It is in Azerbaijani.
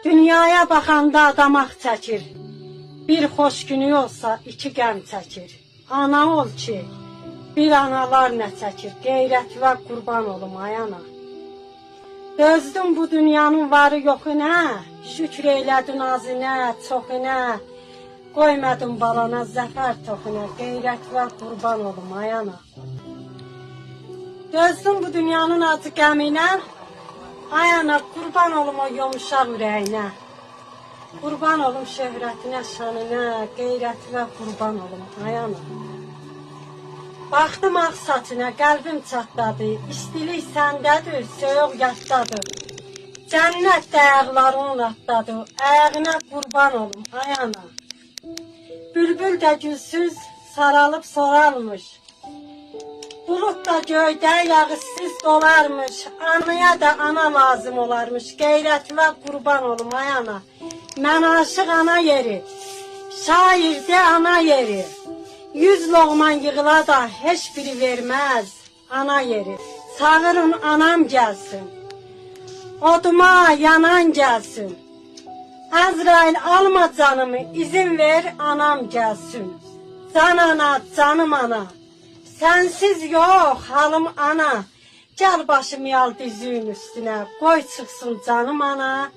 Dünyaya baxanda damaq çəkir. Bir xoş günü olsa iki qəm çəkir. Ana ol ki, bir analar nə çəkir. Qeyrətvə qurban olum ay ana. Dözdüm bu dünyanın varı yoxuna, şükür eylədin azına, çoxuna. Qoymadın balana zəfər toxuna, qeyrətvə qurban olum ay ana. Dözdüm bu dünyanın acı qəminə, ay ana, qurban olum o yumuşaq ürəyinə. Qurban olum şöhrətinə, şanına, qeyrətvə qurban olum ay ana. Baxdım ağ saçına, qəlbim çatladı, istilik səndədir, soyuq yaddadır. Cənnət dəyərlərin atdadı, ayağına qurban olum ay ana. Bülbül də gülsüz saralıb soralmış. Bulut da göydə yağışsız dolarmış. Anaya da ana lazım olarmış. Qeyrətvə qurban olum ay ana. Mən aşıq ana yeri, şairdə ana yeri. 100 loğman yığıla da heç biri verməz ana yeri. Çağırın anam gəlsin, oduma yanan gəlsin. Əzrail alma canımı, izin ver anam gəlsin. Can ana, canım ana, sənsiz yox halım ana. Gəl başımı al dizinin üstünə, qoy çıxsın canım ana.